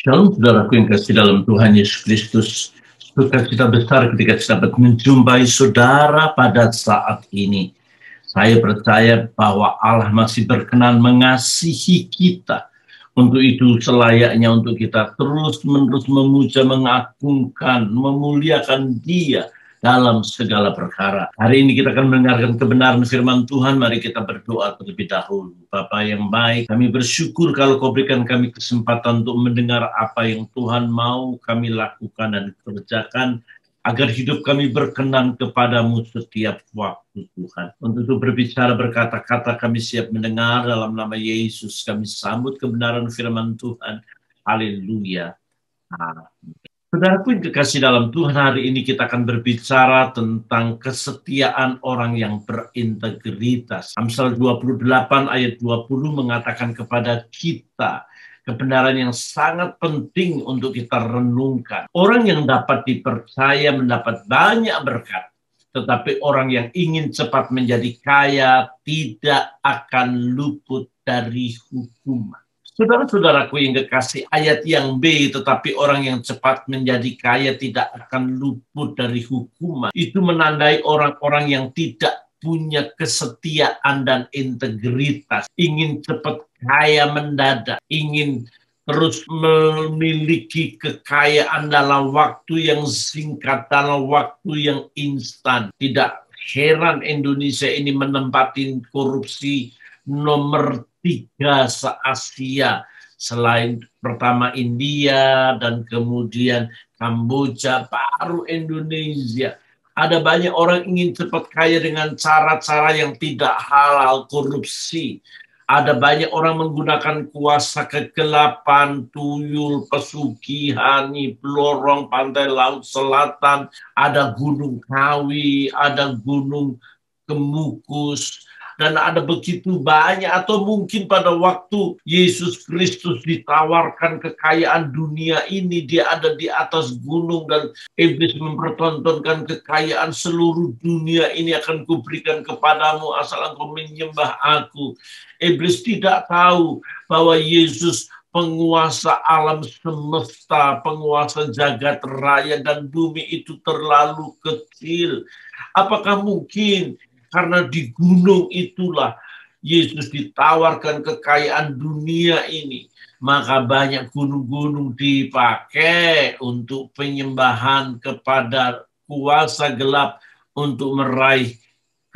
Shalom saudaraku yang kasih dalam Tuhan Yesus Kristus. Sukacita besar ketika kita dapat menjumpai saudara pada saat ini. Saya percaya bahwa Allah masih berkenan mengasihi kita. Untuk itu selayaknya untuk kita terus-menerus memuja, mengagungkan, memuliakan Dia dalam segala perkara. Hari ini kita akan mendengarkan kebenaran firman Tuhan. Mari kita berdoa terlebih dahulu. Bapa yang baik, kami bersyukur kalau Kau berikan kami kesempatan untuk mendengar apa yang Tuhan mau kami lakukan dan kerjakan, agar hidup kami berkenan kepadamu setiap waktu Tuhan. Untuk itu berbicara berkata-kata kami siap mendengar dalam nama Yesus. Kami sambut kebenaran firman Tuhan. Haleluya. Amin. Saudaraku yang kekasih dalam Tuhan, hari ini kita akan berbicara tentang kesetiaan orang yang berintegritas. Amsal 28 ayat 20 mengatakan kepada kita kebenaran yang sangat penting untuk kita renungkan. Orang yang dapat dipercaya mendapat banyak berkat, tetapi orang yang ingin cepat menjadi kaya tidak akan luput dari hukuman. Saudara-saudaraku yang kekasih, ayat yang B, tetapi orang yang cepat menjadi kaya tidak akan luput dari hukuman, itu menandai orang-orang yang tidak punya kesetiaan dan integritas, ingin cepat kaya mendadak, ingin terus memiliki kekayaan dalam waktu yang singkat, dalam waktu yang instan. Tidak heran Indonesia ini menempati korupsi nomor 3 se-Asia, selain pertama India dan kemudian Kamboja, baru Indonesia. Ada banyak orang ingin cepat kaya dengan cara-cara yang tidak halal, korupsi. Ada banyak orang menggunakan kuasa kegelapan, tuyul, pesugihan, lorong pantai laut selatan, ada gunung Kawi, ada gunung Kemukus, dan ada begitu banyak. Atau mungkin pada waktu Yesus Kristus ditawarkan kekayaan dunia ini, dia ada di atas gunung dan iblis mempertontonkan kekayaan seluruh dunia ini akan kuberikan kepadamu asal engkau menyembah aku. Iblis tidak tahu bahwa Yesus penguasa alam semesta, penguasa jagat raya, dan bumi itu terlalu kecil. Apakah mungkin karena di gunung itulah Yesus ditawarkan kekayaan dunia ini, maka banyak gunung-gunung dipakai untuk penyembahan kepada kuasa gelap untuk meraih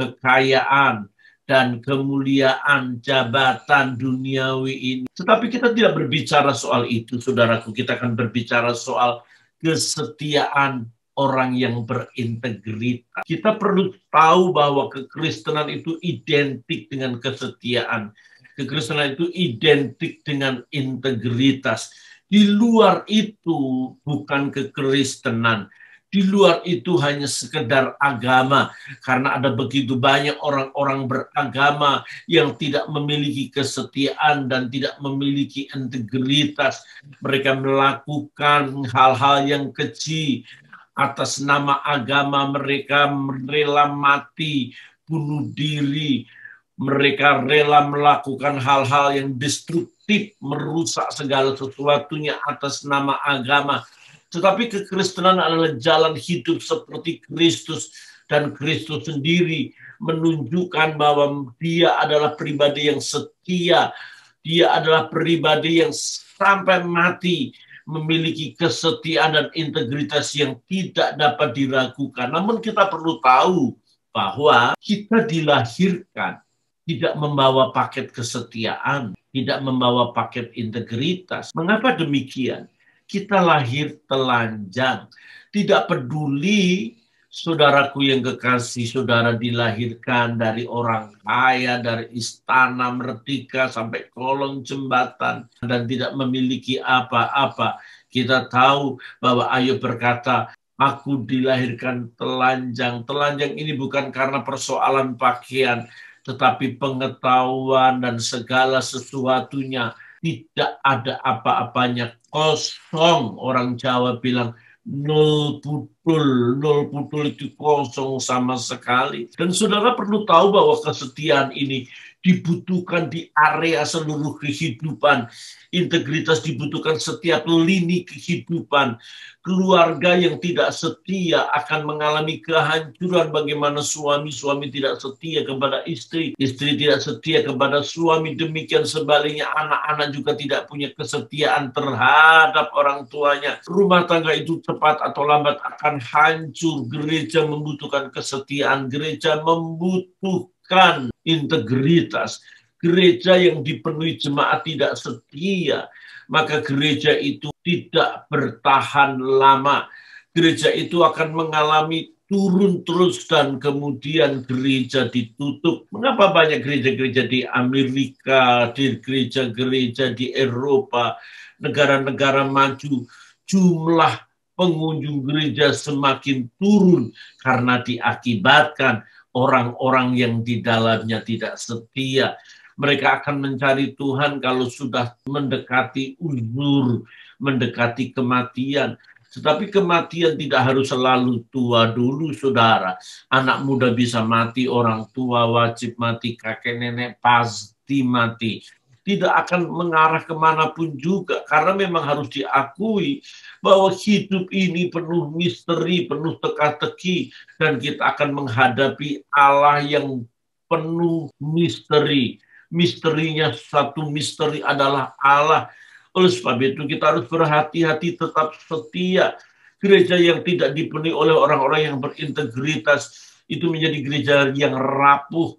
kekayaan dan kemuliaan jabatan duniawi ini. Tetapi kita tidak berbicara soal itu, saudaraku. Kita akan berbicara soal kesetiaan orang yang berintegritas. Kita perlu tahu bahwa kekristenan itu identik dengan kesetiaan. Kekristenan itu identik dengan integritas. Di luar itu bukan kekristenan. Di luar itu hanya sekedar agama, karena ada begitu banyak orang-orang beragama yang tidak memiliki kesetiaan dan tidak memiliki integritas. Mereka melakukan hal-hal yang keji atas nama agama. Mereka rela mati, bunuh diri. Mereka rela melakukan hal-hal yang destruktif, merusak segala sesuatunya atas nama agama. Tetapi kekristenan adalah jalan hidup seperti Kristus, dan Kristus sendiri menunjukkan bahwa dia adalah pribadi yang setia. Dia adalah pribadi yang sampai mati memiliki kesetiaan dan integritas yang tidak dapat diragukan. Namun kita perlu tahu bahwa kita dilahirkan tidak membawa paket kesetiaan, tidak membawa paket integritas. Mengapa demikian? Kita lahir telanjang. Tidak peduli, saudaraku yang kekasih, saudara dilahirkan dari orang kaya, dari istana merdeka sampai kolong jembatan, dan tidak memiliki apa-apa. Kita tahu bahwa Ayub berkata, aku dilahirkan telanjang. Telanjang ini bukan karena persoalan pakaian, tetapi pengetahuan dan segala sesuatunya. Tidak ada apa-apanya, kosong. Orang Jawa bilang nol putul itu kosong sama sekali. Dan saudara perlu tahu bahwa kesetiaan ini dibutuhkan di area seluruh kehidupan. Integritas dibutuhkan setiap lini kehidupan. Keluarga yang tidak setia akan mengalami kehancuran. Bagaimana suami tidak setia kepada istri, istri tidak setia kepada suami, demikian sebaliknya anak-anak juga tidak punya kesetiaan terhadap orang tuanya. Rumah tangga itu cepat atau lambat akan hancur. Gereja membutuhkan kesetiaan, gereja membutuhkan integritas. Gereja yang dipenuhi jemaat tidak setia, maka gereja itu tidak bertahan lama. Gereja itu akan mengalami turun terus dan kemudian gereja ditutup. Mengapa banyak gereja-gereja di Amerika, di gereja-gereja di Eropa, negara-negara maju, jumlah pengunjung gereja semakin turun karena diakibatkan orang-orang yang di dalamnya tidak setia. Mereka akan mencari Tuhan kalau sudah mendekati uzur, mendekati kematian. Tetapi kematian tidak harus selalu tua dulu, saudara. Anak muda bisa mati, orang tua wajib mati, kakek nenek pasti mati. Tidak akan mengarah kemanapun juga, karena memang harus diakui bahwa hidup ini penuh misteri, penuh teka-teki, dan kita akan menghadapi Allah yang penuh misteri. Misterinya, satu misteri adalah Allah. Oleh sebab itu kita harus berhati-hati, tetap setia. Gereja yang tidak dipenuhi oleh orang-orang yang berintegritas itu menjadi gereja yang rapuh,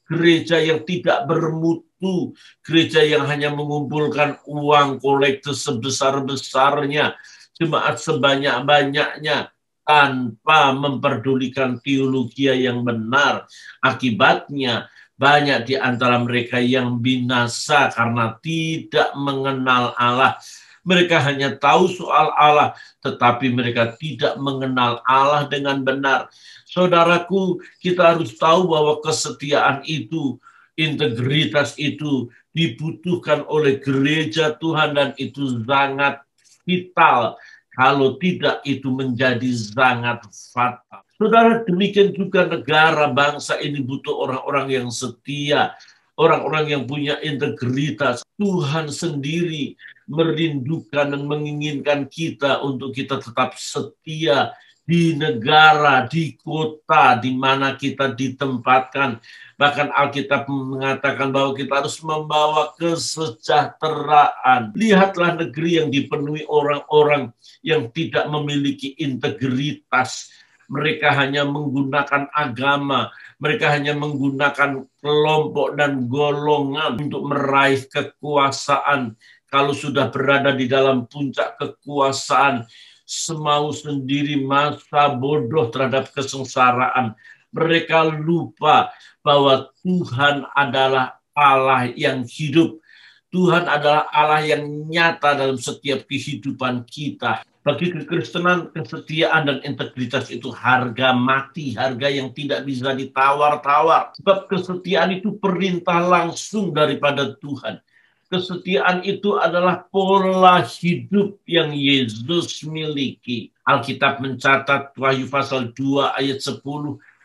gereja yang tidak bermutu, gereja yang hanya mengumpulkan uang kolekte sebesar-besarnya, jemaat sebanyak-banyaknya, tanpa memperdulikan teologi yang benar. Akibatnya banyak di antara mereka yang binasa karena tidak mengenal Allah. Mereka hanya tahu soal Allah, tetapi mereka tidak mengenal Allah dengan benar. Saudaraku, kita harus tahu bahwa kesetiaan itu, integritas itu dibutuhkan oleh gereja Tuhan, dan itu sangat vital. Kalau tidak, itu menjadi sangat fatal. Saudara, demikian juga negara, bangsa ini butuh orang-orang yang setia, orang-orang yang punya integritas. Tuhan sendiri merindukan dan menginginkan kita untuk kita tetap setia di negara, di kota di mana kita ditempatkan. Bahkan Alkitab mengatakan bahwa kita harus membawa kesejahteraan. Lihatlah negeri yang dipenuhi orang-orang yang tidak memiliki integritas. Mereka hanya menggunakan agama, mereka hanya menggunakan kelompok dan golongan untuk meraih kekuasaan. Kalau sudah berada di dalam puncak kekuasaan, semau sendiri, masa bodoh terhadap kesengsaraan. Mereka lupa bahwa Tuhan adalah Allah yang hidup. Tuhan adalah Allah yang nyata dalam setiap kehidupan kita. Bagi kekristenan, kesetiaan dan integritas itu harga mati, harga yang tidak bisa ditawar-tawar. Sebab kesetiaan itu perintah langsung daripada Tuhan. Kesetiaan itu adalah pola hidup yang Yesus miliki. Alkitab mencatat Wahyu pasal 2 ayat 10,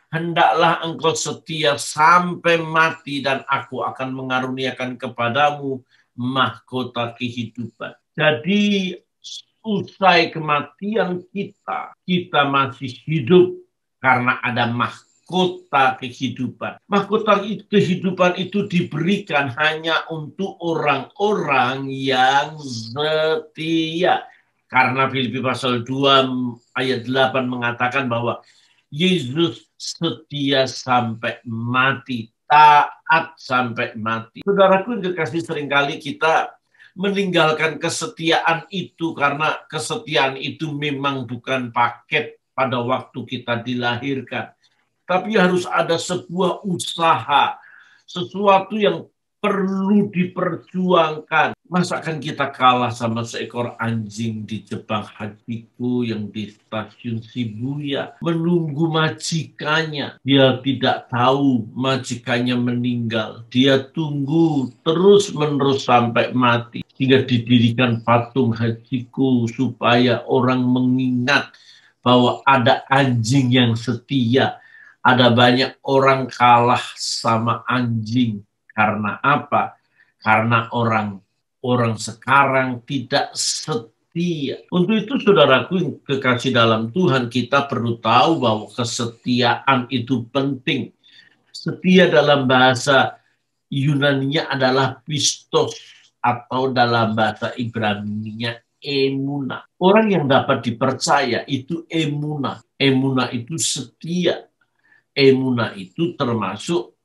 hendaklah engkau setia sampai mati dan aku akan mengaruniakan kepadamu mahkota kehidupan. Jadi usai kematian kita masih hidup karena ada mahkota kehidupan. Mahkota kehidupan itu diberikan hanya untuk orang-orang yang setia. Karena Filipi pasal 2 ayat 8 mengatakan bahwa Yesus setia sampai mati, taat sampai mati. Saudaraku yang kekasih, seringkali kita meninggalkan kesetiaan itu karena kesetiaan itu memang bukan paket pada waktu kita dilahirkan. Tapi harus ada sebuah usaha, sesuatu yang perlu diperjuangkan. Masakan kita kalah sama seekor anjing di Jepang Hachiko yang di stasiun Shibuya menunggu majikannya. Dia tidak tahu majikannya meninggal. Dia tunggu terus-menerus sampai mati. Hingga didirikan patung Hachiko supaya orang mengingat bahwa ada anjing yang setia. Ada banyak orang kalah sama anjing Karena apa? Karena orang sekarang tidak setia. Untuk itu saudaraku yang kekasih dalam Tuhan, kita perlu tahu bahwa kesetiaan itu penting. Setia dalam bahasa Yunaninya adalah pistos, atau dalam bahasa Ibrani-nya emuna. Orang yang dapat dipercaya itu emuna. Emuna itu setia. Emuna itu termasuk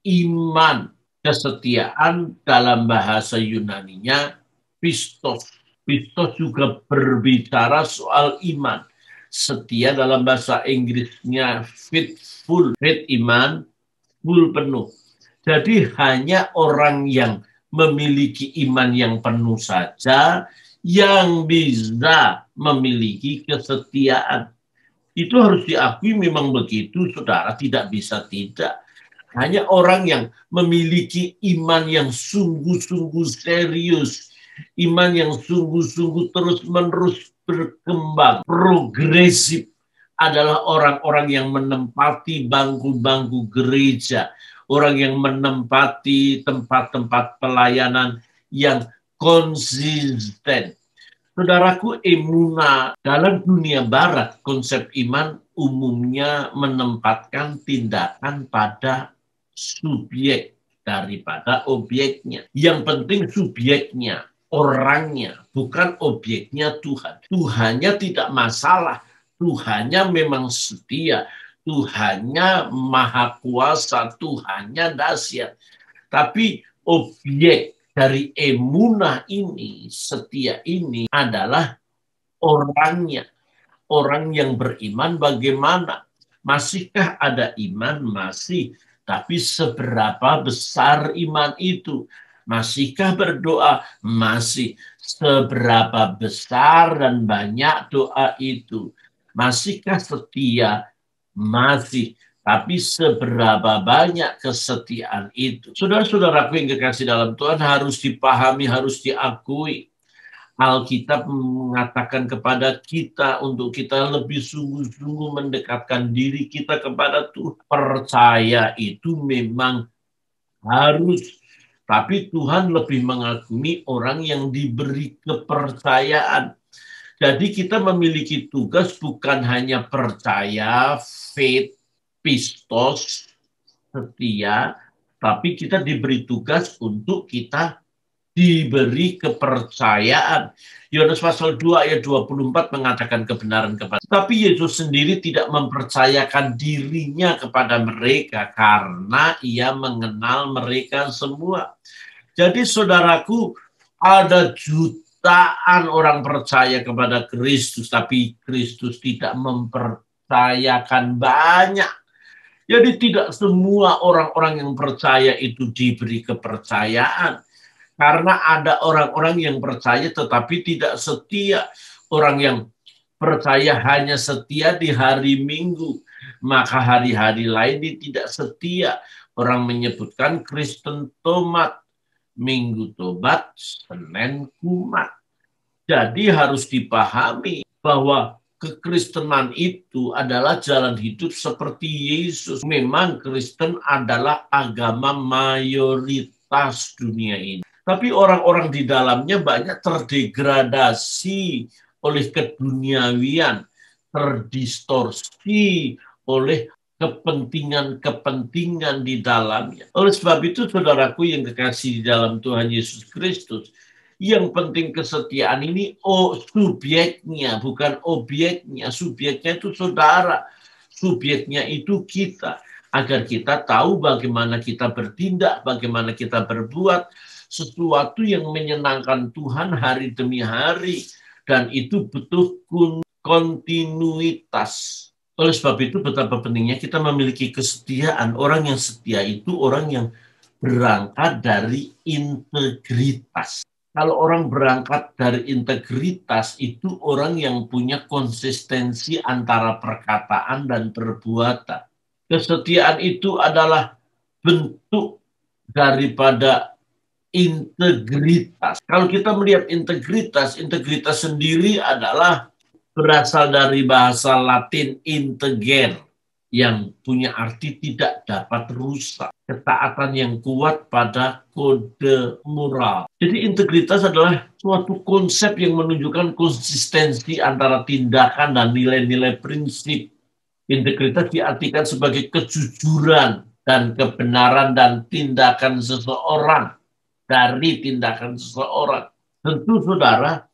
iman. Kesetiaan dalam bahasa Yunaninya pistos. Pistos juga berbicara soal iman. Setia dalam bahasa Inggrisnya faithful. Faith iman, full penuh. Jadi hanya orang yang memiliki iman yang penuh saja yang bisa memiliki kesetiaan. Itu harus diakui memang begitu, saudara, tidak bisa tidak. Hanya orang yang memiliki iman yang sungguh-sungguh serius, iman yang sungguh-sungguh terus-menerus berkembang, progresif, adalah orang-orang yang menempati bangku-bangku gereja, orang yang menempati tempat-tempat pelayanan yang konsisten. Saudaraku, emuna dalam dunia barat, konsep iman umumnya menempatkan tindakan pada subjek daripada objeknya. Yang penting subjeknya, orangnya, bukan objeknya Tuhan. Tuhannya tidak masalah, Tuhannya memang setia, Tuhannya maha kuasa, Tuhannya dahsyat. Tapi objek dari emunah ini, setia ini adalah orangnya. Orang yang beriman bagaimana? Masihkah ada iman? Masih. Tapi seberapa besar iman itu? Masihkah berdoa? Masih. Seberapa besar dan banyak doa itu? Masihkah setia? Masih. Tapi seberapa banyak kesetiaan itu? Saudara-saudaraku yang kekasih dalam Tuhan, harus dipahami, harus diakui. Alkitab mengatakan kepada kita untuk kita lebih sungguh-sungguh mendekatkan diri kita kepada Tuhan. Percaya itu memang harus. Tapi Tuhan lebih mengagumi orang yang diberi kepercayaan. Jadi kita memiliki tugas bukan hanya percaya, faith, pistos, setia, tapi kita diberi tugas untuk kita diberi kepercayaan. Yohanes pasal 2 ayat 24 mengatakan kebenaran kepada. Tapi Yesus sendiri tidak mempercayakan dirinya kepada mereka karena ia mengenal mereka semua. Jadi saudaraku, ada jutaan orang percaya kepada Kristus, tapi Kristus tidak mempercayakan banyak. Jadi tidak semua orang-orang yang percaya itu diberi kepercayaan. Karena ada orang-orang yang percaya tetapi tidak setia. Orang yang percaya hanya setia di hari Minggu, maka hari-hari lain dia tidak setia. Orang menyebutkan Kristen tomat, Minggu tobat, Senin kumat. Jadi harus dipahami bahwa kekristenan itu adalah jalan hidup seperti Yesus. Memang Kristen adalah agama mayoritas dunia ini. Tapi orang-orang di dalamnya banyak terdegradasi oleh keduniawian, terdistorsi oleh kepentingan-kepentingan di dalamnya. Oleh sebab itu, saudaraku yang kekasih di dalam Tuhan Yesus Kristus, yang penting kesetiaan ini subjeknya, bukan objeknya. Subjeknya itu saudara, subjeknya itu kita. Agar kita tahu bagaimana kita bertindak, bagaimana kita berbuat, sesuatu yang menyenangkan Tuhan hari demi hari. Dan itu butuh kontinuitas. Oleh sebab itu betapa pentingnya kita memiliki kesetiaan. Orang yang setia itu orang yang berangkat dari integritas. Kalau orang berangkat dari integritas, itu orang yang punya konsistensi antara perkataan dan perbuatan. Kesetiaan itu adalah bentuk daripada integritas. Kalau kita melihat integritas, integritas sendiri adalah berasal dari bahasa Latin integer. yang punya arti tidak dapat rusak. Ketaatan yang kuat pada kode moral. Jadi integritas adalah suatu konsep yang menunjukkan konsistensi antara tindakan dan nilai-nilai prinsip. Integritas diartikan sebagai kejujuran dan kebenaran dan tindakan seseorang dari tindakan seseorang. Tentu saudara,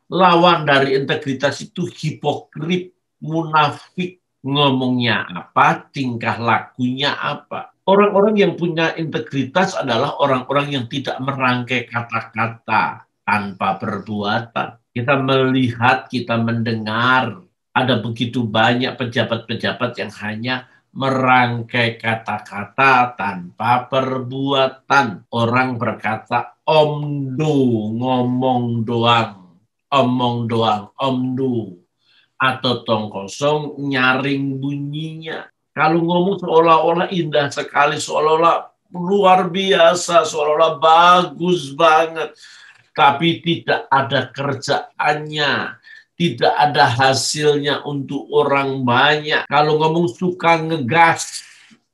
lawan dari integritas itu hipokrit, munafik, ngomongnya apa, tingkah lakunya apa. Orang-orang yang punya integritas adalah orang-orang yang tidak merangkai kata-kata tanpa perbuatan. Kita melihat, kita mendengar, ada begitu banyak pejabat-pejabat yang hanya merangkai kata-kata tanpa perbuatan. Orang berkata omdo, ngomong doang, omdo. Atau tong kosong nyaring bunyinya. Kalau ngomong seolah-olah indah sekali, seolah-olah luar biasa, seolah-olah bagus banget. Tapi tidak ada kerjaannya, tidak ada hasilnya untuk orang banyak. Kalau ngomong suka ngegas,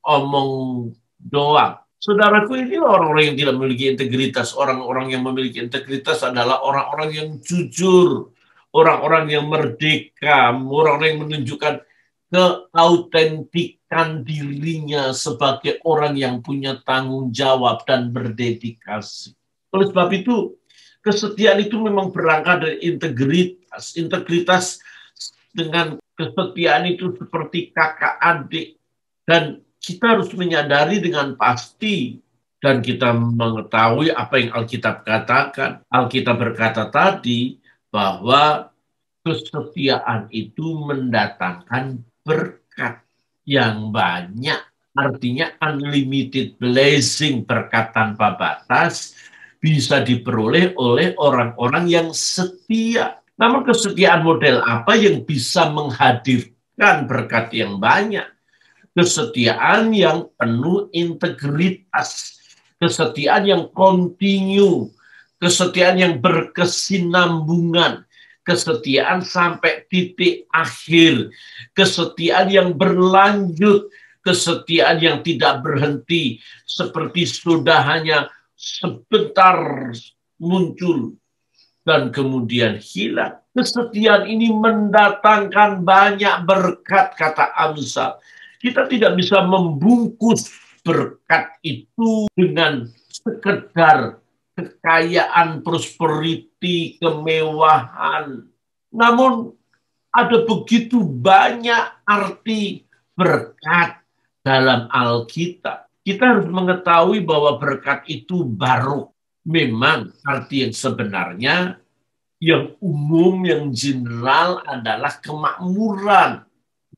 omong doang. Saudaraku, ini orang-orang yang tidak memiliki integritas. Orang-orang yang memiliki integritas adalah orang-orang yang jujur, orang-orang yang merdeka, orang-orang yang menunjukkan keautentikan dirinya sebagai orang yang punya tanggung jawab dan berdedikasi. Oleh sebab itu, kesetiaan itu memang berangkat dari integritas. Integritas dengan kesetiaan itu seperti kakak adik. Dan kita harus menyadari dengan pasti dan kita mengetahui apa yang Alkitab katakan. Alkitab berkata tadi bahwa kesetiaan itu mendatangkan berkat yang banyak. Artinya unlimited blessing, berkat tanpa batas, bisa diperoleh oleh orang-orang yang setia. Namun kesetiaan model apa yang bisa menghadirkan berkat yang banyak? Kesetiaan yang penuh integritas, kesetiaan yang kontinu, kesetiaan yang berkesinambungan, kesetiaan sampai titik akhir, kesetiaan yang berlanjut, kesetiaan yang tidak berhenti, seperti sudah hanya sebentar muncul dan kemudian hilang. Kesetiaan ini mendatangkan banyak berkat, kata Amsal. Kita tidak bisa membungkus berkat itu dengan sekedar kekayaan, prosperity, kemewahan. Namun ada begitu banyak arti berkat dalam Alkitab. Kita harus mengetahui bahwa berkat itu baru. Memang arti yang sebenarnya, yang umum, yang general adalah kemakmuran,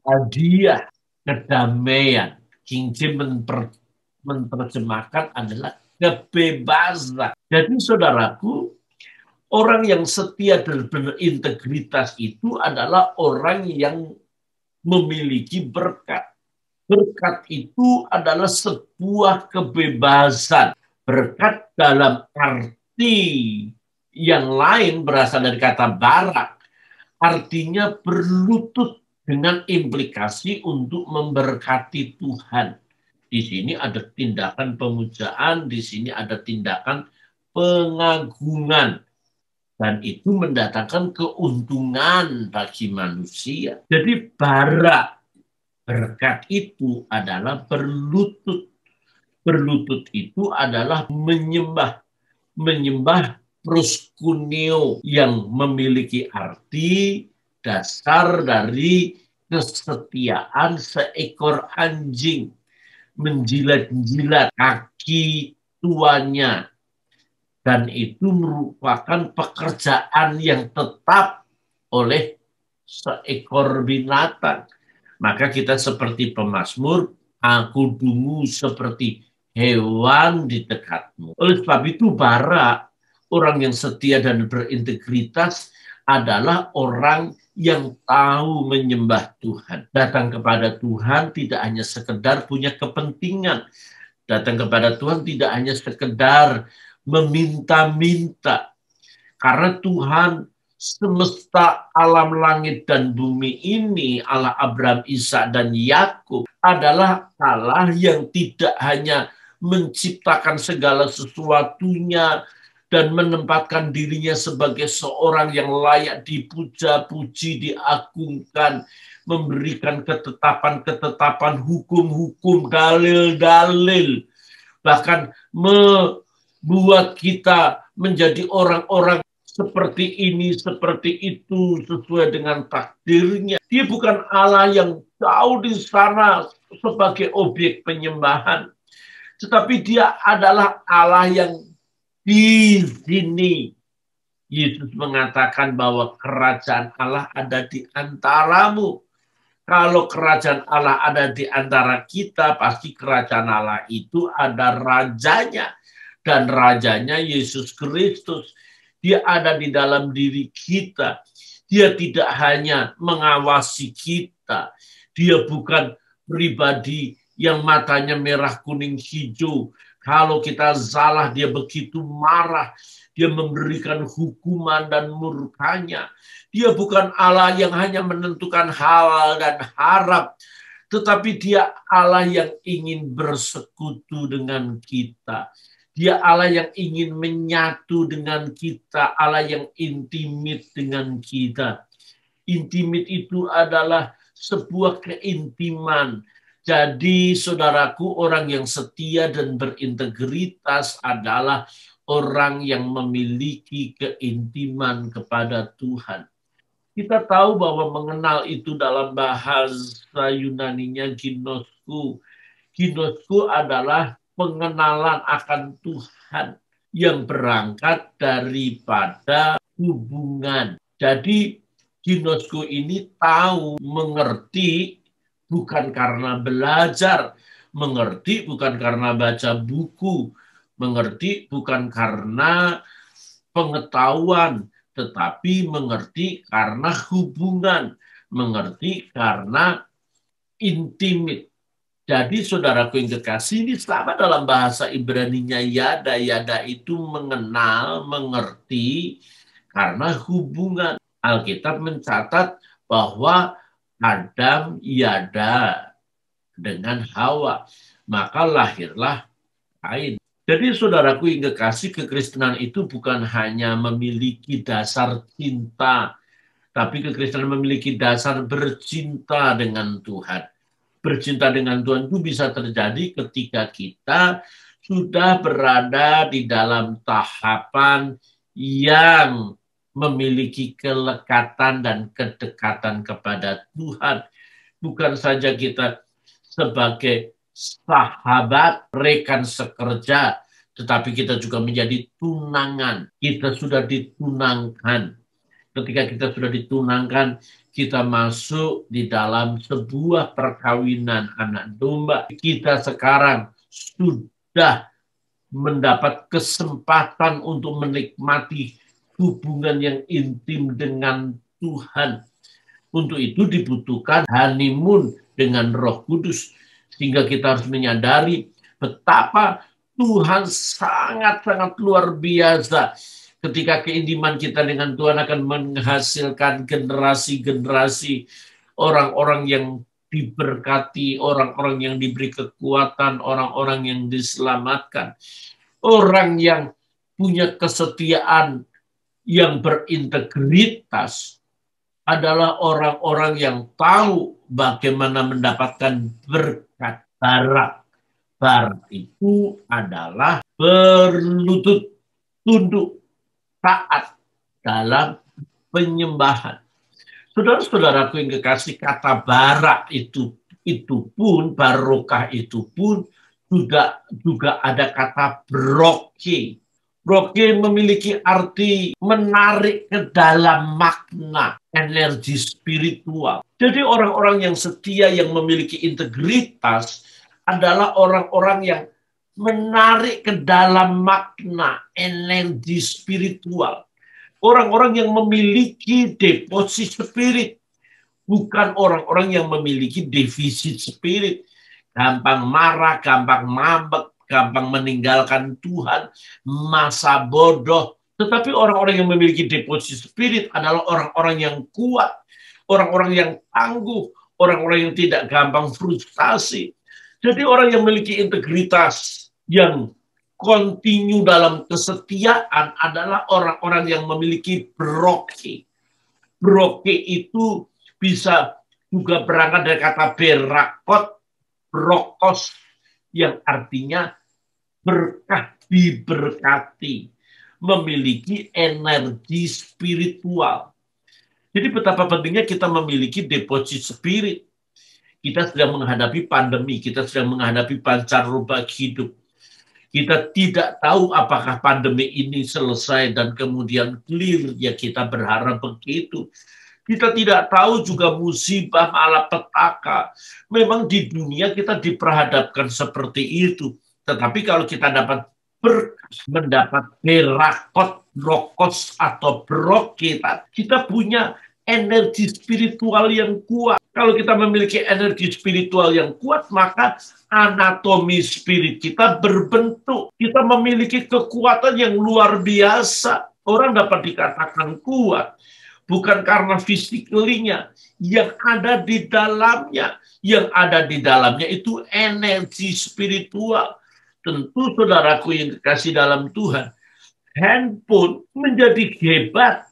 hadiah, kedamaian. King James menerjemahkan adalah kebebasan. Jadi saudaraku, orang yang setia dan berintegritas itu adalah orang yang memiliki berkat. Berkat itu adalah sebuah kebebasan. Berkat dalam arti yang lain berasal dari kata barak. Artinya berlutut dengan implikasi untuk memberkati Tuhan. Di sini ada tindakan pemujaan, di sini ada tindakan pengagungan. Dan itu mendatangkan keuntungan bagi manusia. Jadi barak, berkat itu adalah berlutut. Berlutut itu adalah menyembah. Menyembah proskuneo yang memiliki arti dasar dari kesetiaan seekor anjing menjilat-jilat kaki tuannya. Dan itu merupakan pekerjaan yang tetap oleh seekor binatang. Maka kita seperti pemazmur, aku dungu seperti hewan di dekatmu. Oleh sebab itu barak, orang yang setia dan berintegritas adalah orang yang tahu menyembah Tuhan. Datang kepada Tuhan tidak hanya sekedar punya kepentingan. Datang kepada Tuhan tidak hanya sekedar meminta-minta. Karena Tuhan semesta alam langit dan bumi ini, Allah Abraham, Ishak dan Yakub adalah Allah yang tidak hanya menciptakan segala sesuatunya dan menempatkan dirinya sebagai seorang yang layak dipuja-puji, diagungkan, memberikan ketetapan-ketetapan, hukum-hukum, dalil-dalil, bahkan membuat kita menjadi orang-orang seperti ini, seperti itu, sesuai dengan takdirnya. Dia bukan Allah yang jauh di sana sebagai objek penyembahan, tetapi dia adalah Allah yang di sini. Yesus mengatakan bahwa kerajaan Allah ada di antaramu. Kalau kerajaan Allah ada di antara kita, pasti kerajaan Allah itu ada rajanya. Dan rajanya Yesus Kristus. Dia ada di dalam diri kita. Dia tidak hanya mengawasi kita. Dia bukan pribadi yang matanya merah, kuning, hijau. Kalau kita salah, dia begitu marah. Dia memberikan hukuman dan murkanya. Dia bukan Allah yang hanya menentukan halal dan haram, tetapi dia Allah yang ingin bersekutu dengan kita. Dia Allah yang ingin menyatu dengan kita, Allah yang intimate dengan kita. Intimate itu adalah sebuah keintiman. Jadi saudaraku, orang yang setia dan berintegritas adalah orang yang memiliki keintiman kepada Tuhan. Kita tahu bahwa mengenal itu dalam bahasa Yunaninya ginosku. Ginosku adalah pengenalan akan Tuhan yang berangkat daripada hubungan. Jadi ginosku ini tahu, mengerti, bukan karena belajar, mengerti bukan karena baca buku, mengerti bukan karena pengetahuan, tetapi mengerti karena hubungan, mengerti karena intimate. Jadi saudaraku yang kekasih, ini sama dalam bahasa Ibraninya yada. Yada itu mengenal, mengerti karena hubungan. Alkitab mencatat bahwa Adam yada dengan Hawa, maka lahirlah Kain. Jadi saudaraku yang kekasih, kekristenan itu bukan hanya memiliki dasar cinta, tapi kekristenan memiliki dasar bercinta dengan Tuhan. Bercinta dengan Tuhan itu bisa terjadi ketika kita sudah berada di dalam tahapan yang memiliki kelekatan dan kedekatan kepada Tuhan. Bukan saja kita sebagai sahabat, rekan sekerja, tetapi kita juga menjadi tunangan. Kita sudah ditunangkan. Ketika kita sudah ditunangkan, kita masuk di dalam sebuah perkawinan anak domba. Kita sekarang sudah mendapat kesempatan untuk menikmati hubungan yang intim dengan Tuhan. Untuk itu dibutuhkan honeymoon dengan Roh Kudus. Sehingga kita harus menyadari betapa Tuhan sangat-sangat luar biasa. Ketika keintiman kita dengan Tuhan akan menghasilkan generasi-generasi orang-orang yang diberkati, orang-orang yang diberi kekuatan, orang-orang yang diselamatkan. Orang yang punya kesetiaan yang berintegritas adalah orang-orang yang tahu bagaimana mendapatkan berkat. Barat itu adalah berlutut, tunduk, taat dalam penyembahan. Saudara-saudaraku yang kekasih, kata barak itu pun, barokah itu pun juga ada kata broke. Broke memiliki arti menarik ke dalam makna energi spiritual. Jadi orang-orang yang setia, yang memiliki integritas adalah orang-orang yang menarik ke dalam makna energi spiritual. Orang-orang yang memiliki deposit spirit, bukan orang-orang yang memiliki defisit spirit. Gampang marah, gampang mabek, gampang meninggalkan Tuhan, masa bodoh. Tetapi orang-orang yang memiliki deposit spirit adalah orang-orang yang kuat, orang-orang yang tangguh, orang-orang yang tidak gampang frustasi. Jadi orang yang memiliki integritas, yang kontinu dalam kesetiaan adalah orang-orang yang memiliki beroke. Beroke itu bisa juga berangkat dari kata berakot, brokos, yang artinya berkah, diberkati, memiliki energi spiritual. Jadi betapa pentingnya kita memiliki deposit spirit. Kita sedang menghadapi pandemi, kita sedang menghadapi pancaroba hidup. Kita tidak tahu apakah pandemi ini selesai dan kemudian clear, ya kita berharap begitu. Kita tidak tahu juga musibah malapetaka. Memang di dunia kita diperhadapkan seperti itu. Tetapi kalau kita dapat mendapat berakot, brokos, atau brok kita punya energi spiritual yang kuat. Kalau kita memiliki energi spiritual yang kuat, maka anatomi spirit kita berbentuk. Kita memiliki kekuatan yang luar biasa. Orang dapat dikatakan kuat bukan karena fisikalinya, yang ada di dalamnya. Yang ada di dalamnya itu energi spiritual. Tentu saudaraku yang dikasih dalam Tuhan, handphone menjadi hebat,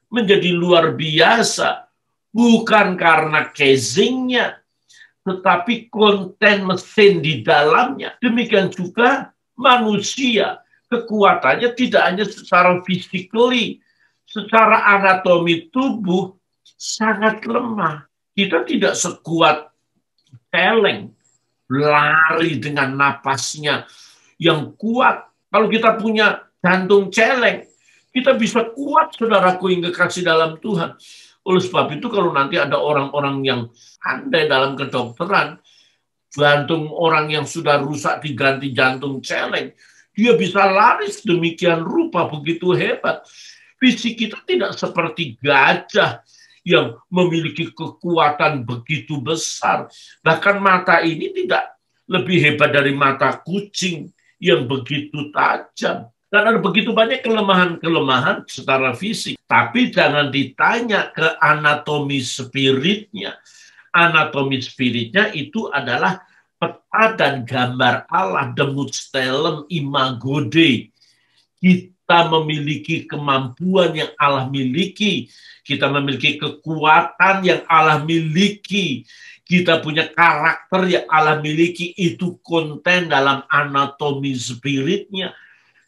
menjadi luar biasa, bukan karena casingnya, tetapi konten mesin di dalamnya. Demikian juga manusia, kekuatannya tidak hanya secara fisikali, secara anatomi tubuh sangat lemah. Kita tidak sekuat celeng, lari dengan napasnya yang kuat. Kalau kita punya jantung celeng, kita bisa kuat, saudaraku yang kekasih dalam Tuhan. Oleh sebab itu, kalau nanti ada orang-orang yang pandai dalam kedokteran, jantung orang yang sudah rusak diganti jantung celeng, dia bisa lari sedemikian rupa, begitu hebat. Fisik kita tidak seperti gajah yang memiliki kekuatan begitu besar. Bahkan mata ini tidak lebih hebat dari mata kucing yang begitu tajam. Dan ada begitu banyak kelemahan-kelemahan secara fisik. Tapi jangan ditanya ke anatomi spiritnya. Anatomi spiritnya itu adalah peta dan gambar Allah, demut stelem imago Dei. Kita memiliki kemampuan yang Allah miliki. Kita memiliki kekuatan yang Allah miliki. Kita punya karakter yang Allah miliki. Itu konten dalam anatomi spiritnya.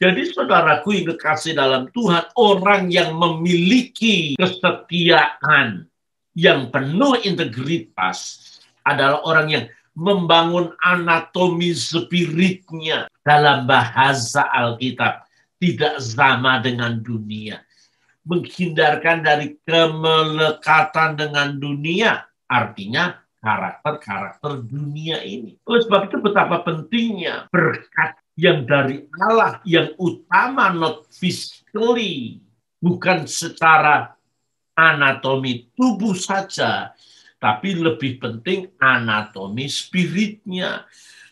Jadi saudaraku yang kekasih dalam Tuhan, orang yang memiliki kesetiaan yang penuh integritas adalah orang yang membangun anatomi spiritnya. Dalam bahasa Alkitab, tidak sama dengan dunia. Menghindarkan dari kemelekatan dengan dunia, artinya karakter-karakter dunia ini. Oleh sebab itu betapa pentingnya berkat yang dari Allah, yang utama, not physically, bukan secara anatomi tubuh saja, tapi lebih penting anatomi spiritnya.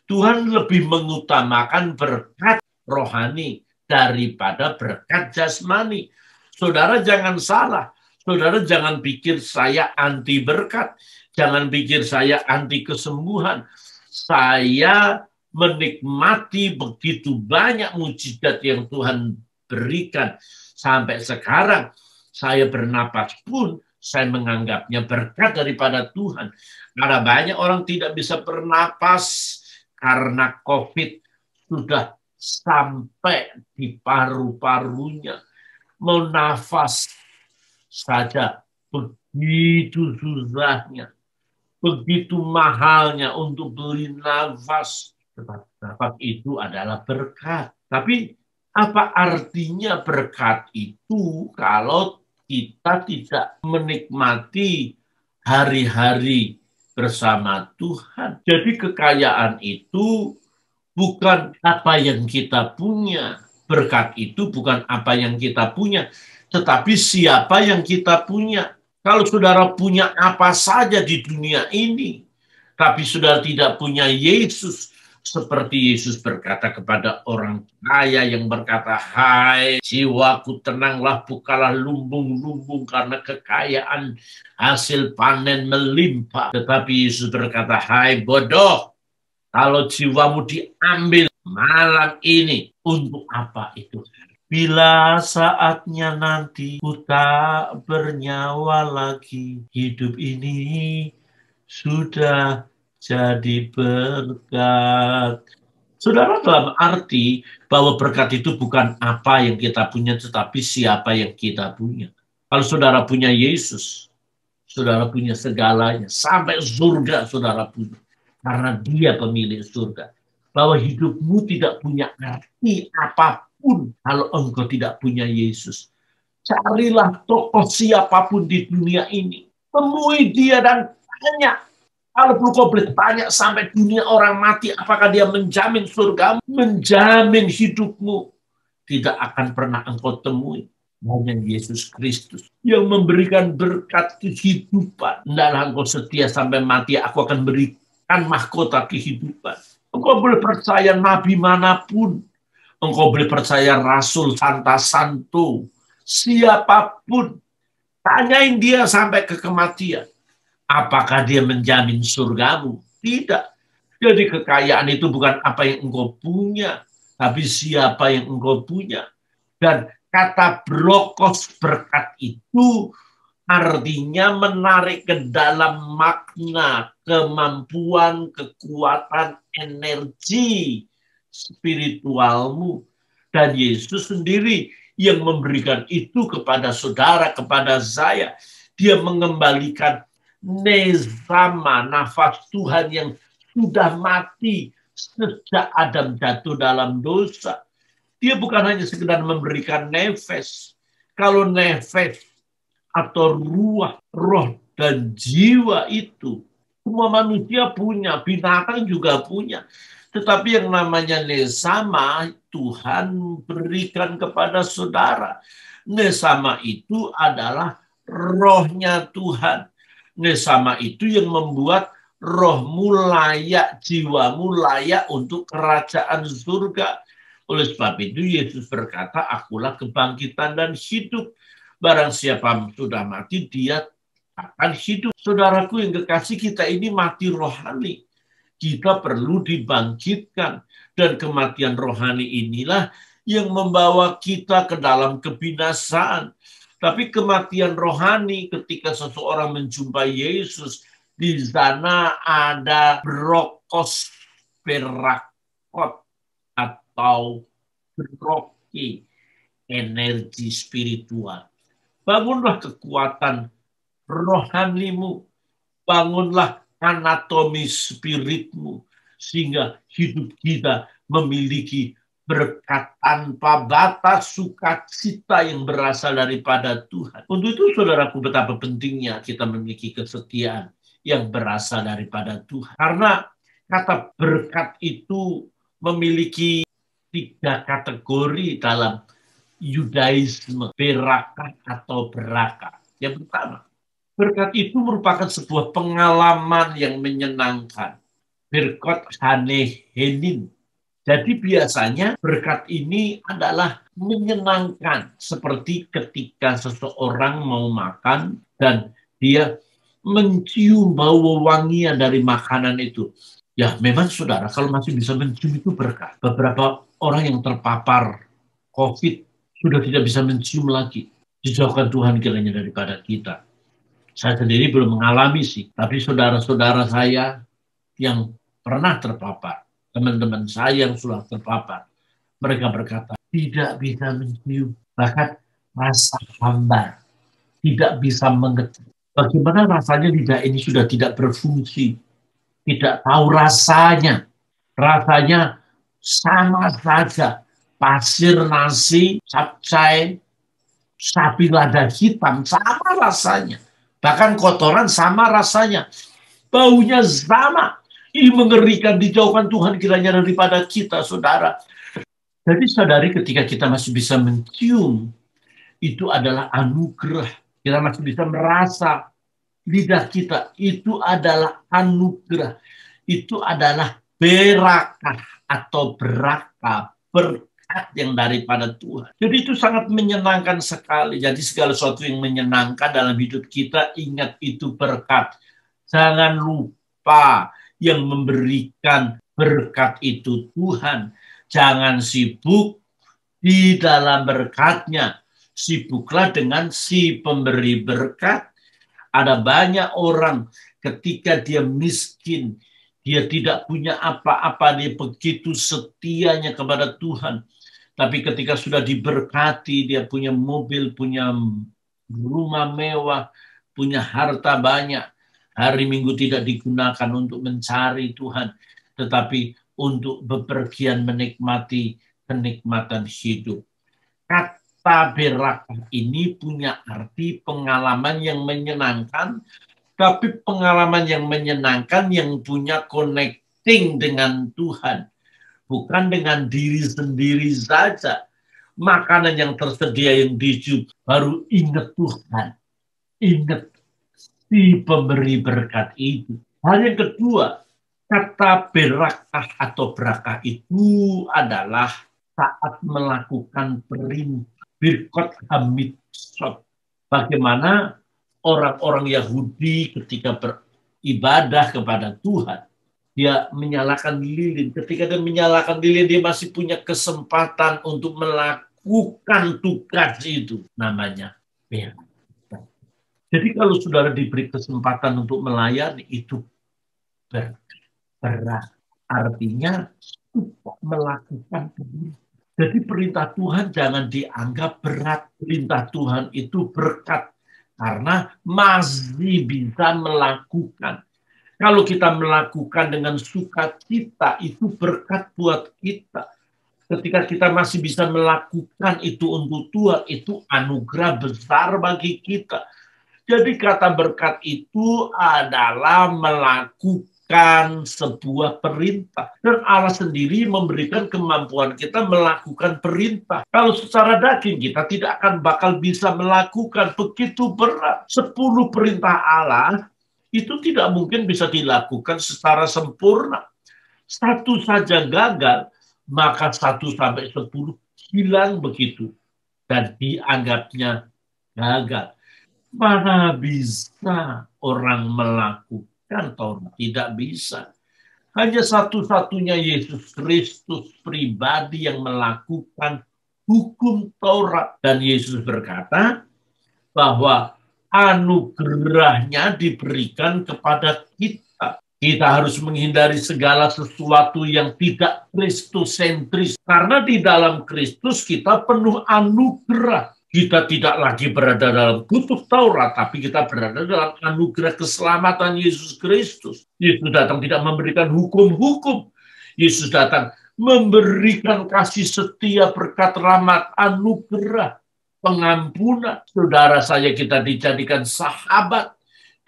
Tuhan lebih mengutamakan berkat rohani daripada berkat jasmani. Saudara jangan salah, saudara jangan pikir saya anti berkat, jangan pikir saya anti kesembuhan. Saya menikmati begitu banyak mujizat yang Tuhan berikan. Sampai sekarang saya bernapas pun saya menganggapnya berkat daripada Tuhan. Karena banyak orang tidak bisa bernapas karena COVID sudah sampai di paru-parunya. Mau nafas saja begitu susahnya, begitu mahalnya untuk beli nafas. Nafas itu adalah berkat. Tapi apa artinya berkat itu kalau kita tidak menikmati hari-hari bersama Tuhan? Jadi kekayaan itu bukan apa yang kita punya. Berkat itu bukan apa yang kita punya, tetapi siapa yang kita punya. Kalau saudara punya apa saja di dunia ini, tapi saudara tidak punya Yesus, seperti Yesus berkata kepada orang kaya yang berkata, "Hai jiwaku, tenanglah, bukalah lumbung-lumbung karena kekayaan hasil panen melimpah." Tetapi Yesus berkata, "Hai bodoh, kalau jiwamu diambil malam ini, untuk apa itu? Bila saatnya nanti ku tak bernyawa lagi, hidup ini sudah jadi berkat." Saudara, dalam arti bahwa berkat itu bukan apa yang kita punya, tetapi siapa yang kita punya. Kalau saudara punya Yesus, saudara punya segalanya. Sampai surga saudara punya. Karena dia pemilik surga. Bahwa hidupmu tidak punya arti apapun kalau engkau tidak punya Yesus. Carilah tokoh siapapun di dunia ini. Temui dia dan tanya. Kalau perlu kau boleh tanya sampai dunia orang mati, apakah dia menjamin surgamu, menjamin hidupmu. Tidak akan pernah engkau temui. Hanya Yesus Kristus yang memberikan berkat kehidupan. Tidaklah engkau setia sampai mati, aku akan berikan mahkota kehidupan. Engkau boleh percaya nabi manapun. Engkau boleh percaya rasul, santo, siapapun. Tanyain dia sampai ke kematian. Apakah dia menjamin surgamu? Tidak. Jadi kekayaan itu bukan apa yang engkau punya, tapi siapa yang engkau punya. Dan kata brokos, berkat itu artinya menarik ke dalam makna kemampuan, kekuatan, energi spiritualmu. Dan Yesus sendiri yang memberikan itu kepada saudara, kepada saya. Dia mengembalikan nezama, nafas Tuhan yang sudah mati sejak Adam jatuh dalam dosa. Dia bukan hanya sekedar memberikan nefes. Kalau nefes atau ruah, roh dan jiwa itu semua manusia punya, binatang juga punya. Tetapi yang namanya nesama Tuhan berikan kepada saudara. Nesama itu adalah rohnya Tuhan. Nesama itu yang membuat rohmu layak, jiwamu layak untuk kerajaan surga. Oleh sebab itu Yesus berkata, "Akulah kebangkitan dan hidup. Barang siapa sudah mati, dia akan hidup." Saudaraku yang kekasih, kita ini mati rohani. Kita perlu dibangkitkan. Dan kematian rohani inilah yang membawa kita ke dalam kebinasaan. Tapi kematian rohani ketika seseorang menjumpai Yesus, di sana ada brokos berakot atau beroki, energi spiritual. Bangunlah kekuatan rohanimu, bangunlah anatomi spiritmu, sehingga hidup kita memiliki berkat tanpa batas, sukacita yang berasal daripada Tuhan. Untuk itu, saudaraku, betapa pentingnya kita memiliki kesetiaan yang berasal daripada Tuhan. Karena kata berkat itu memiliki 3 kategori dalam Yudaisme, berakah atau berakah. Yang pertama, berkat itu merupakan sebuah pengalaman yang menyenangkan. Berkat hanehenin. Jadi biasanya berkat ini adalah menyenangkan. Seperti ketika seseorang mau makan dan dia mencium bau wewangian dari makanan itu. Ya memang saudara, kalau masih bisa mencium itu berkat. Beberapa orang yang terpapar COVID sudah tidak bisa mencium lagi. Dijauhkan Tuhan kiranya daripada kita. Saya sendiri belum mengalami sih, tapi saudara-saudara saya yang pernah terpapar, teman-teman saya yang sudah terpapar, mereka berkata, tidak bisa mencium, bahkan rasa hambar, tidak bisa mengerti. Bagaimana rasanya lidah ini sudah tidak berfungsi, tidak tahu rasanya sama saja, pasir nasi, capcay, sapi lada hitam, sama rasanya. Bahkan kotoran sama rasanya. Baunya sama. Ini mengerikan, dijauhkan Tuhan kiranya daripada kita, saudara. Jadi sadari ketika kita masih bisa mencium, itu adalah anugerah. Kita masih bisa merasa lidah kita, itu adalah anugerah. Itu adalah berakah atau berakah, berkat. berkat yang daripada Tuhan. Jadi itu sangat menyenangkan sekali. Jadi segala sesuatu yang menyenangkan dalam hidup kita, ingat itu berkat. Jangan lupa yang memberikan berkat itu Tuhan. Jangan sibuk di dalam berkatnya. Sibuklah dengan si pemberi berkat. Ada banyak orang ketika dia miskin, dia tidak punya apa-apa, dia begitu setianya kepada Tuhan. Tapi ketika sudah diberkati, dia punya mobil, punya rumah mewah, punya harta banyak. Hari Minggu tidak digunakan untuk mencari Tuhan, tetapi untuk bepergian menikmati kenikmatan hidup. Kata berakah ini punya arti pengalaman yang menyenangkan, tapi pengalaman yang menyenangkan yang punya connecting dengan Tuhan. Bukan dengan diri sendiri saja. Makanan yang tersedia yang dijual, baru ingat Tuhan. Ingat si pemberi berkat itu. Hal yang kedua, kata berakah atau berakah itu adalah saat melakukan perintah. Birkot hamitsot. Bagaimana orang-orang Yahudi ketika beribadah kepada Tuhan, dia menyalakan lilin. Ketika dia menyalakan lilin, dia masih punya kesempatan untuk melakukan tugas itu. Namanya berakah. Jadi kalau saudara diberi kesempatan untuk melayani, itu berat. Artinya melakukan perintah. Jadi perintah Tuhan jangan dianggap berat. Perintah Tuhan itu berkat. Karena masih bisa melakukan. Kalau kita melakukan dengan sukacita, itu berkat buat kita. Ketika kita masih bisa melakukan itu untuk Tuhan, itu anugerah besar bagi kita. Jadi kata berkat itu adalah melakukan sebuah perintah. Dan Allah sendiri memberikan kemampuan kita melakukan perintah. Kalau secara daging kita tidak akan bakal bisa melakukan, begitu berat. 10 perintah Allah itu tidak mungkin bisa dilakukan secara sempurna. Satu saja gagal, maka 1 sampai 10 hilang begitu. Dan dianggapnya gagal. Mana bisa orang melakukan Taurat? Tidak bisa. Hanya satu-satunya Yesus Kristus pribadi yang melakukan hukum Taurat. Dan Yesus berkata bahwa anugerahnya diberikan kepada kita. Kita harus menghindari segala sesuatu yang tidak Kristosentris. Karena di dalam Kristus kita penuh anugerah. Kita tidak lagi berada dalam kutub Taurat, tapi kita berada dalam anugerah keselamatan Yesus Kristus. Yesus datang tidak memberikan hukum-hukum. Yesus datang memberikan kasih setia, berkat, rahmat, anugerah, pengampunan. Saudara saya, kita dijadikan sahabat,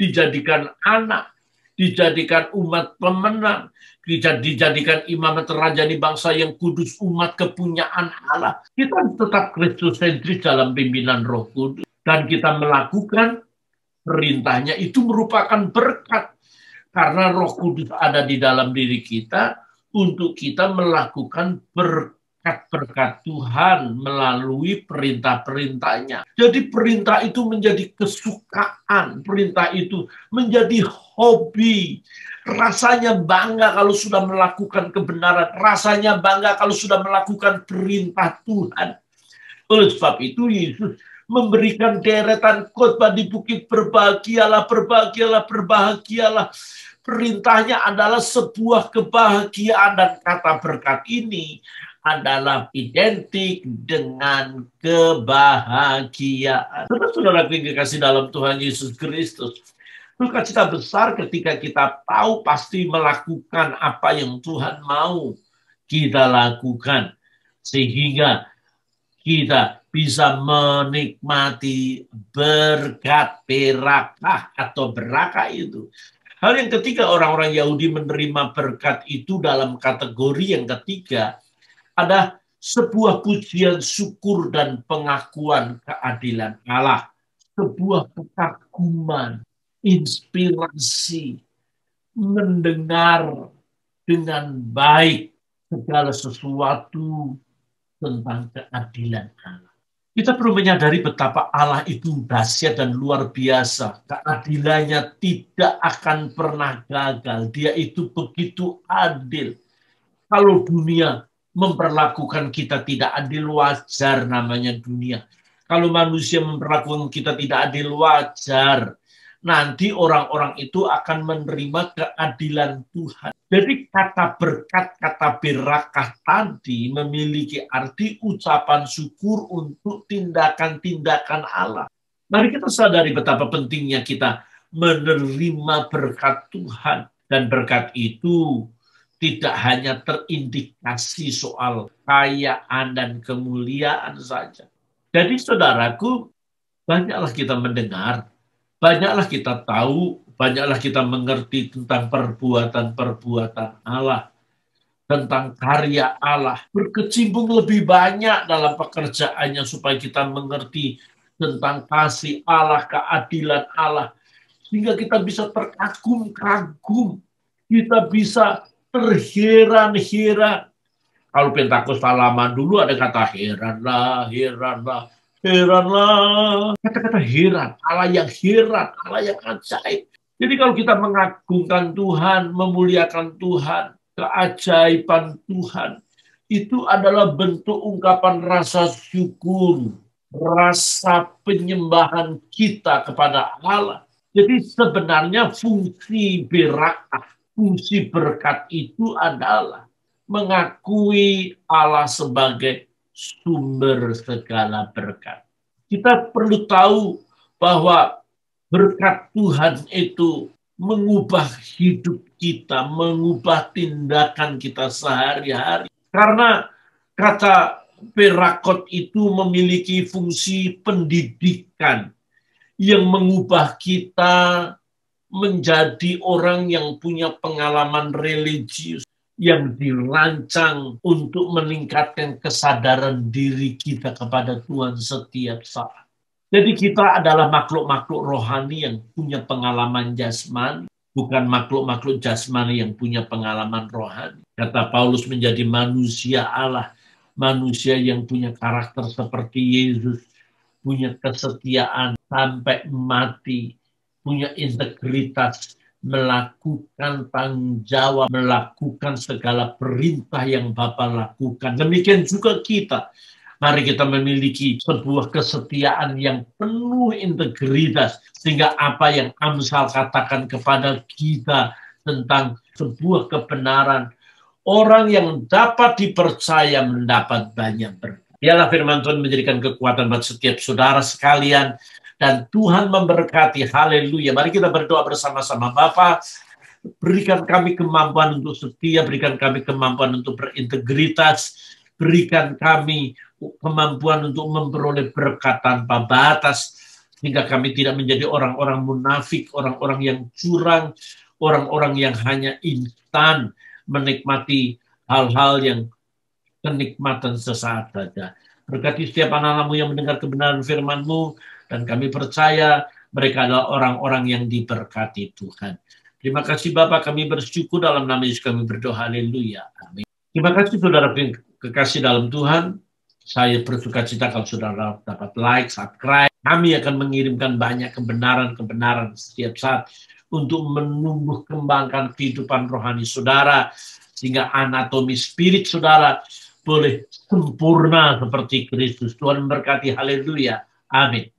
dijadikan anak, dijadikan umat pemenang, dijadikan imam terajani bangsa yang kudus, umat kepunyaan Allah. Kita tetap kristosentris dalam pimpinan Roh Kudus. Dan kita melakukan perintahnya itu merupakan berkat. Karena Roh Kudus ada di dalam diri kita untuk kita melakukan berkat-berkat Tuhan melalui perintah-perintahnya. Jadi perintah itu menjadi kesukaan, perintah itu menjadi hobi. Rasanya bangga kalau sudah melakukan kebenaran, rasanya bangga kalau sudah melakukan perintah Tuhan. Oleh sebab itu Yesus memberikan deretan khotbah di bukit, berbahagialah, berbahagialah, berbahagialah. Perintahnya adalah sebuah kebahagiaan, dan kata berkat ini adalah identik dengan kebahagiaan. Saudara-saudara yang dikasihi dalam Tuhan Yesus Kristus, sukacita besar ketika kita tahu pasti melakukan apa yang Tuhan mau kita lakukan, sehingga kita bisa menikmati berkat berakah atau berakah itu. Hal yang ketiga, orang-orang Yahudi menerima berkat itu dalam kategori yang ketiga, ada sebuah pujian syukur dan pengakuan keadilan Allah, sebuah kekaguman, inspirasi, mendengar dengan baik segala sesuatu tentang keadilan Allah. Kita perlu menyadari betapa Allah itu dahsyat dan luar biasa. Keadilannya tidak akan pernah gagal. Dia itu begitu adil. Kalau dunia memperlakukan kita tidak adil, wajar namanya dunia. Kalau manusia memperlakukan kita tidak adil, wajar. Nanti orang-orang itu akan menerima keadilan Tuhan. Jadi kata berkat, kata berakah tadi memiliki arti ucapan syukur untuk tindakan-tindakan Allah. Mari kita sadari betapa pentingnya kita menerima berkat Tuhan. Dan berkat itu tidak hanya terindikasi soal kekayaan dan kemuliaan saja. Jadi saudaraku, banyaklah kita mendengar, banyaklah kita tahu, banyaklah kita mengerti tentang perbuatan-perbuatan Allah, tentang karya Allah, berkecimpung lebih banyak dalam pekerjaannya supaya kita mengerti tentang kasih Allah, keadilan Allah, sehingga kita bisa terkagum-kagum, kita bisa terheran-heran. Kalau Pentakosta lama dulu ada kata heranlah, heranlah, heranlah. Kata-kata heran, Allah yang heran, Allah yang ajaib. Jadi kalau kita mengagungkan Tuhan, memuliakan Tuhan, keajaiban Tuhan, itu adalah bentuk ungkapan rasa syukur, rasa penyembahan kita kepada Allah. Jadi sebenarnya fungsi berakah, fungsi berkat itu adalah mengakui Allah sebagai sumber segala berkat. Kita perlu tahu bahwa berkat Tuhan itu mengubah hidup kita, mengubah tindakan kita sehari-hari. Karena kata berakot itu memiliki fungsi pendidikan yang mengubah kita menjadi orang yang punya pengalaman religius, yang dirancang untuk meningkatkan kesadaran diri kita kepada Tuhan setiap saat. Jadi kita adalah makhluk-makhluk rohani yang punya pengalaman jasmani, bukan makhluk-makhluk jasmani yang punya pengalaman rohani. Kata Paulus, menjadi manusia Allah, manusia yang punya karakter seperti Yesus, punya kesetiaan sampai mati, punya integritas, melakukan tanggung jawab, melakukan segala perintah yang Bapa lakukan. Demikian juga kita. Mari kita memiliki sebuah kesetiaan yang penuh integritas, sehingga apa yang Amsal katakan kepada kita tentang sebuah kebenaran, orang yang dapat dipercaya mendapat banyak berkat. Biarlah firman Tuhan menjadikan kekuatan buat setiap saudara sekalian, dan Tuhan memberkati. Haleluya. Mari kita berdoa bersama-sama. Bapa, berikan kami kemampuan untuk setia, berikan kami kemampuan untuk berintegritas, berikan kami kemampuan untuk memperoleh berkat tanpa batas, sehingga kami tidak menjadi orang-orang munafik, orang-orang yang curang, orang-orang yang hanya instan menikmati hal-hal yang kenikmatan sesaat saja. Berkati setiap anak-anakmu yang mendengar kebenaran firman-Mu, dan kami percaya mereka adalah orang-orang yang diberkati Tuhan. Terima kasih Bapak, kami bersyukur dalam nama Yesus kami berdoa. Haleluya. Amin. Terima kasih saudara kekasih dalam Tuhan. Saya bersuka cita kalau saudara dapat like, subscribe. Kami akan mengirimkan banyak kebenaran-kebenaran setiap saat untuk menumbuh kembangkan kehidupan rohani saudara, sehingga anatomi spirit saudara boleh sempurna seperti Kristus. Tuhan memberkati. Haleluya. Amin.